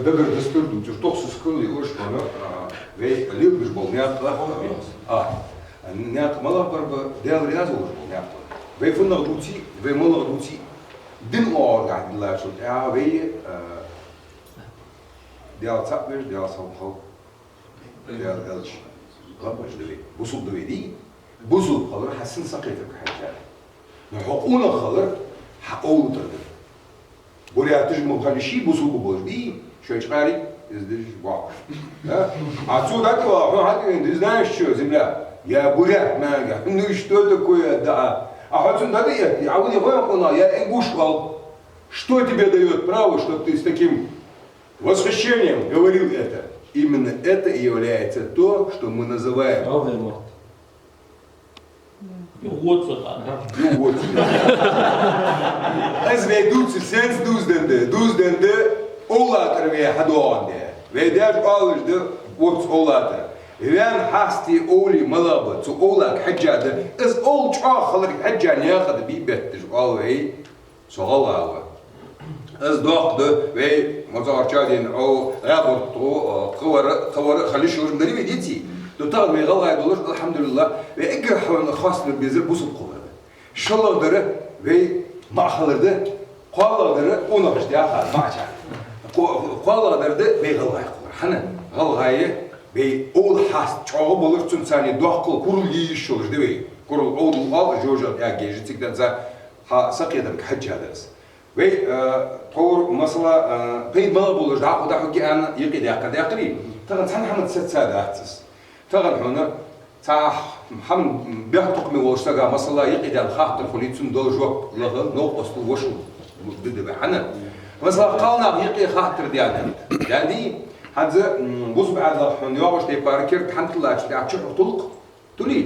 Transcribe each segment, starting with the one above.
دقر دستور دوتر توخص كل يقولش كنا في ليبش بالنيات نيات ملا برب ديال رياض وش بالنيات في فن غدوتي في ملا غدوتي دين أور قاعد الله شو في ديال تابش ديال صوخو ديال إلش غبش دوي بوصل دوي دي بوصل خلر حسن سقيتك حاجة نحقونا خلر حقول تردد بوريا تجمع خلشي بوصل بوصل دي شو يشقاري إزديش واقع عطسو داك واقع حتى إندزناش شو زملا يا بوريا ما قا نوش توتك ويا دا أحسن داك يا عودي غير я ингушвал, что тебе дает право, что ты с таким восхищением говорил это. Именно это и является то, что мы называем. Ezvedutsi sens duzdende olatır ve hadonde. Ve der alışdı what's olatır. Ven hasti oli malabı tu olak haccadı. Ez ol çağılır haccan yağdı bir bettir alvey soğalağı. Ez doğdu ve mazarçadın o raportu kıvarı xaliş yorumları ve diti. Tutar ve galay dolur elhamdülillah ve ikrah ve khaslı bizir busub kıvarı. Şalladırı ve mağhalırdı qalladırı ona işte ya maça. Qalladırdı ve galay kıvar. Hani galayı ve ol has çoğu bulur tüm sani doğkul kurul yiyiş olur değil mi? Kurul oğul al jojal ya geciktikten za ha sakyadım haccadas. Ve tor mesela pey mal bulur da o da hukki ana yıkıdı yakri. Tagan sen hamd setsada atsız. Tagan hona ta ham bihtuk mi olsa mesela yıkıdı khahtır khulitsun dol jok lahı no qostu woşu dedi be hana. Mesela qalna yıkı khahtır diyanı. Yani هذا بوز بعد الحين يومش تباركير تحنت الله تشتاق شو طلق تولي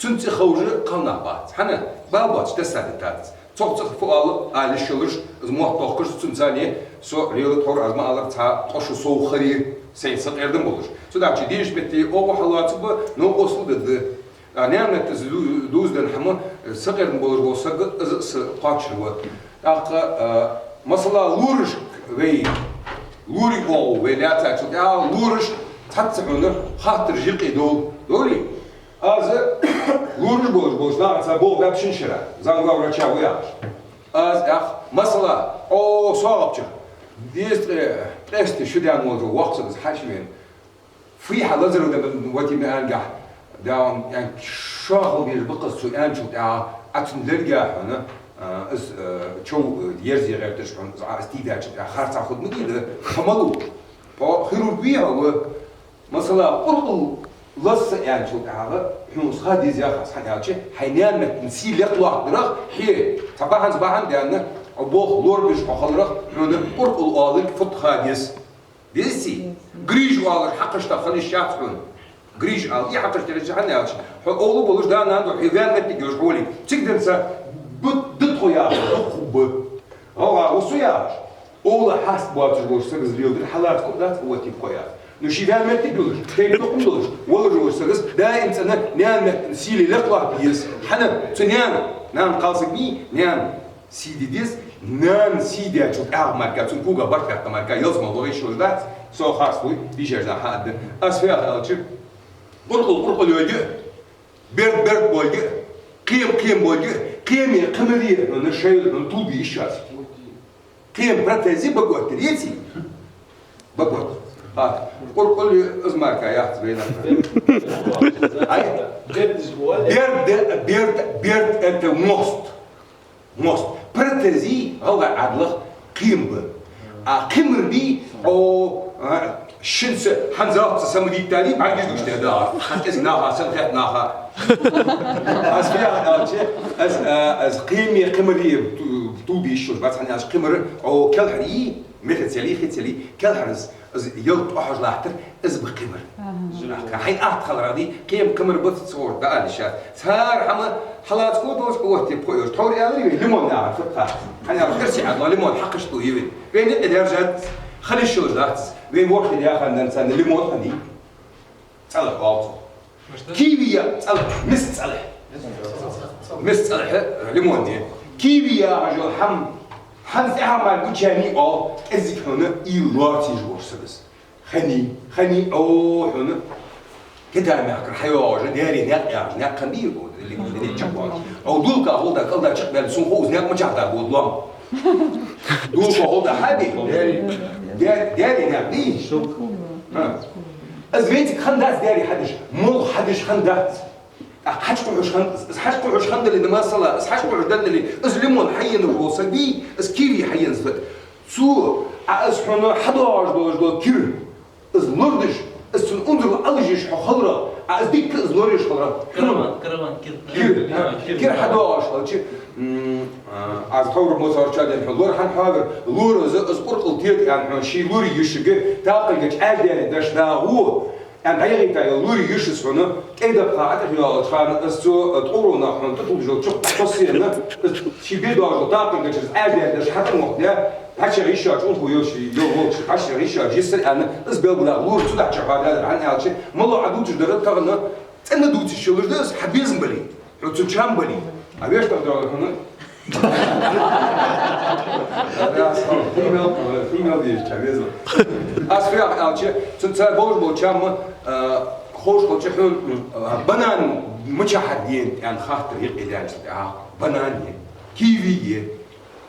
تنتي خوجة قلنا بعض حنا بالبعض تسعد تات تصق فوق على الشلش زموه توقش تنتاني سو ريال تور أزمة على تها تشو سو خرير سينسق يردم بولش سو ده شيء ديش بتي أو حلوات بو نو قصود ده نعم دوز ده حما سقير بولش وسق قاتش هو أق مثلا لورش وي لوري أو ولايات أشوف يا لورش تحسبونه خاطر جيقي دولي از لورش بولش نعم بول بابشين شرا زانغوا رشاوياش از أخ مثلا أو صعبة ديست قست شو ده الموضوع وقت بس حشمين في حلزر ده وقتي ما أنجح داون يعني شغل بيش بقص شو أنشوف يا أتندرجع هنا از شو يرزي غير تشكون استيداج خارج أخذ مدير حملو فخيروا بيها ومثلا قرقل لص يعني شو تعالى حنوس خادي زياخس حنياتش حينان نسيل يطلع درخ حي طبعا لأن أبوه لور بيش خلرخ حنون قرقل آلك فت خاديس ديسي غريج آلك حقش تخلي الشاف حن غريج آل إيه حقش ترجع حنياتش أولو بولش ده ناندو حيوان متجوش حولي تقدر دتخو يا خوب هو وصياش أول حاسب باتش بوش سجز ريود الحالات كلها هو تيب قيا نشيفان ما تقولش كيف تقولش ولا جوش سجز دائم سنة نعم سيلي لقلا بيس حنا تنام نعم قاصق بي نعم سيدي ديس نعم سيدي أشوف ماركات سنكوجا بركة ماركة يلزم الله يشوف ذات سو خاص بوي بيجرنا حد أسفيا ألشيب قرقل يوجه برد بوجه قيم بوجه قيم قمرية من الشيء من طول بيشاس قيم برتازي بقوت ريتي بقوت قل ازمار كايات بينا بيرد انت موست برتازي هو عدلخ قيم قمر بي او شنس حنزات سمدي التالي بعد يجوش تهدار حتى ناها سنخت ناها از قيمي قمرية طوبي الشوش بس حنا از قمر او كالحري مثل ختسلي كالحرز از يلط احج لاحتر از بقمر حين اعتقل راضي قيم قمر بس صور ده الشات صار حما حالات كودوس قوتي بقوير توري علي ليمون نعرف فقط حنا غيرسي عاد ليمون حقش طويل بين الدرجات خلي الشوش ذات بين وقت اللي اخر ننسى ليمون خلي صلح واو كيويا صلح مس صلح ليمون كيويا رجل Hans Ermal Gucciani all as if on إيلاتي جورسبس خني أو هنا كده ما أكره حيوان داري ناق خمير اللي تجبر أو دول كهودا كذا تقبل سون خوز ناق ما تجبر بودلام دول كهودا حبي داري ناق دي شو أزميتك خندات داري حدش خندات حشكو عش خند اللي ما صلا حشكو عدن اللي أزلمون حين الروسا دي كيفي حين زفت سو أزحنا 11 دول كير أزلردش أسن أندر ألجيش حخضرة أزديك أزلردش خضرة كرمان كير 11 شيء أزحور موسار شادين حضور حاضر لور أز أرقلتيت يعني شيء لوري يشجع تاقل جت عادي داش داغو أنا هيجي تاي لوري يشس هنا كيدا بقى أتحيا تخان أسو تقولنا حن تطلب جو تشوف تصيرنا شيء بيدور تاقل جت عادي داش حتى مقدار هالشيء ريشارد أنت ويوشي يوش هالشيء ريشارد جسر أنا أسباب ولا لور تدا تشوف هذا عن هالشيء ما الله عدوش درت تغنى أنا دوتي شو لردس حبيزم بلي تشام بلي أبيش تقدر هنا فيميل ديش حبيزم أسفيا هالشيء تنسى بوش بوشام خوش بوشحون بنان متشحدين يعني خاطر يقيدان بنان كيوي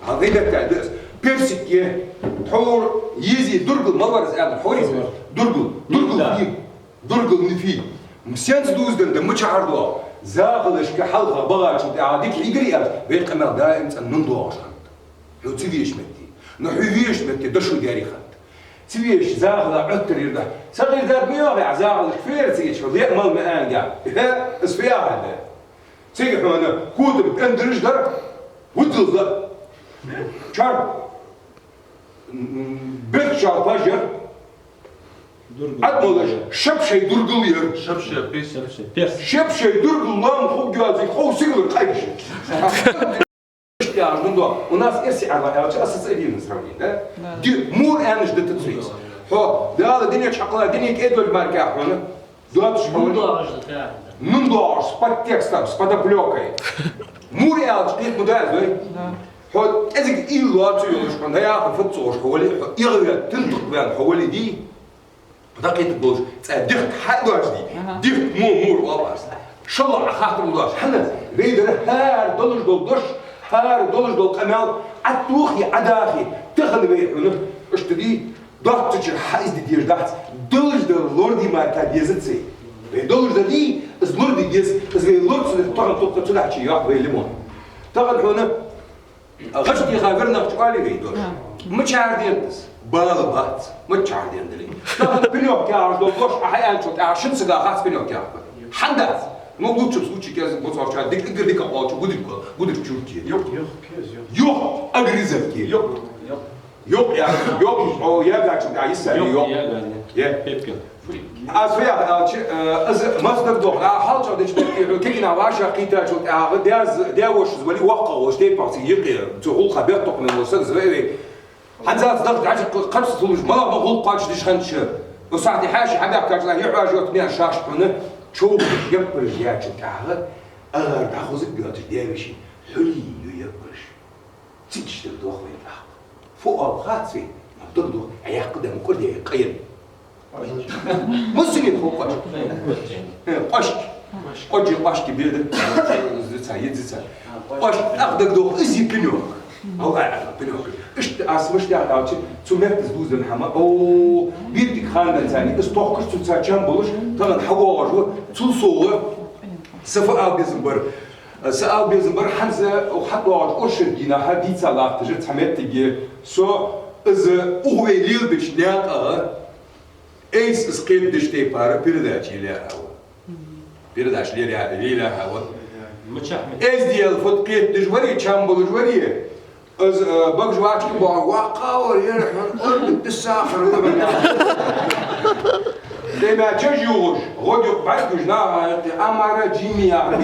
هذا تعدس بيرسيك تحور يزي درجل مورز أنا حوري درجل نفي مسيانس دوز دم متشحردوا زاغلش كحلقة بغاش عاديك يجري بيقمر دائم نندوش لو تبيش متي نحويش متي دشو داري خد تبيش زاغلة عتر يرده صغير ذات ميوغي زاغلة كفير تيجي شو ذيك مال مآن قاعد ها اسفيا هذا تيجي هنا كوتب اندرج در ودل ذا شرب بيت شرب فجر أدملش شبشة درجلير شبشة درجل لام خوب جازي خو سيقول قايش يا من دوا وناس إرسي على أساس إدين إسرائيل ده دي مور أنش ده تدريس هو ده هذا دنيا شقلا دنيا كيدول ماركة هنا دوات شقلا من دوا سبات تكستام سبات بلوكاي مور أنش كيف مدرس وين هو إذا إيلات يقولش كان هيا فتوش حوالي إغرى تنطق بين حوالي دي دقيت بوش تصدقت حد واجدي ديف مور والله شلون خاطر الله حنا بيدنا هار دولش دول قمال اتوخي عداخي تخلي بيحنا اشتدي ضغط الحائز دي ضغط دولش لوردي ما كان يزتسي دولش دي از لوردي يز از لورد طغن طلع شي ياخ بي ليمون طغن هنا غشتي خافرنا قالي بيدور مش عاردينس بالبات مش عاردين طبعا بنيوك يا دوش احيانا شو عشان سدا خاص بنيوك يا حدث مو قلت شو سوتشي كاز بوصار شاد ديك ديك قاط قدك تشوكي يوك اغريزك يوك او يا شو عايز يوك يا بيبكل اسفيا از مصدر دو حال شو ديش كينا واشا قيتا شو داوش ولي وقع واش دي بارتي يقي تقول خبير طق من وسط زوي حتى ضغط عشان قرص طولج ما بقول قاش ديش خنش وساعتي حاشي حباب كاش لا يحواج وتنيا شاش هنا شوف يكبر جاك تاعها اغار تاخذ بيوت داوشي حلي يكبرش تيجي تدوخ وين فوق الخاطفي تقدر يقدم كل يقين مسلم فوق قاش كبير زيت قاش اخذك دوخ ازي بنيوك أو بنوك إيش أسمش ده عاوتي تمركز دوز الحما أو بيدك خان ثاني استوقش تتساجم بولش طبعا حواجو تصوه سفاء بيزنبر حمزة وحتى واحد أشر جينا هدي صلاة تجت حمد تجي سو إذا هو يليل بيشناق إيش إسقيت دشتي بارا بيرداش يلا هوا بيرداش ليلا هوا إيش ديال فتقيت دجوري تشامبل دجوري از بقجواتك بواقع يرحم قلب الساخر لما تجيوش غدق بعد جنا امر جيميا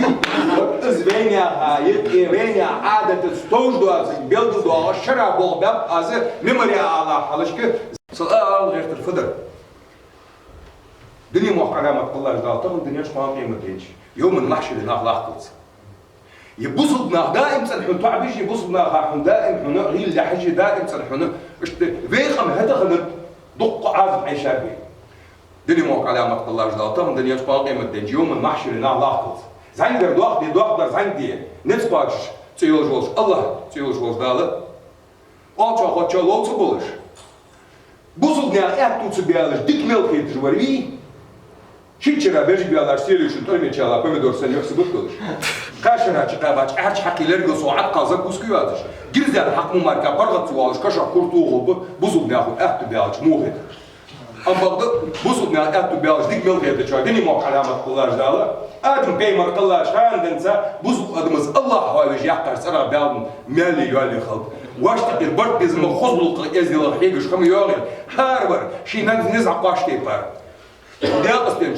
از بينها يقيميا عاده ستوجدو از بيلدو شراب باب از ميموريا على حلشك سؤال غير الفدر دنيا موقعه ما الله جل طبعا دنيا شقام قيمتيش يوم المحشر اللي ناخذ يبصدنا دائم سنحن تعبيش يبصدنا خاحن دائم حنا غير لحجي دائم سنحن فيقم هذا خلت دق عازم عيشابي دني موك علامة الله جدالتهم دنيا تباقي مدن يوم المحشر نعلاقت زين در دوق در زين دي نتباش تيولوج الله تيولوج داله أو تشالو تبولش بصدنا أكتو تبيالش ديك ملكي تجوري شيء بيجي بيالار سيريشن ترمي تشالا بمدور سن يخسي بطلش قاشنا تقابات أرش حقيلر قصوعات قازا كوسكيواتش جرزال حق مماركة برغت سوالش كشا كورتو بصدنا أخذ أكتو بيالش موهد أما بصدنا أكتو بيالش ديك ملكي تجوري دني موك علامة قلاش داله أدم بيمر قلاش خاندنسا بصد أدمز الله هاي ويجي يحقر سرع بيالن مالي يالي خلط واش تقدر برد بزم خزلق ازدل الحيقش خم يوغل هاربر شي نزع قاش تيبار ده أصلاً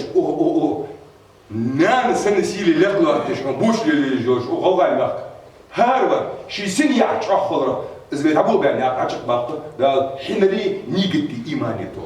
نام سن سيلي لقلو أتشكن بوش للي جوش وغوغا المخ هاربر شي سن يعش أخضر إذا بيتعبوا بأن يعش باقة ده حين لي نيجتي إيماني تو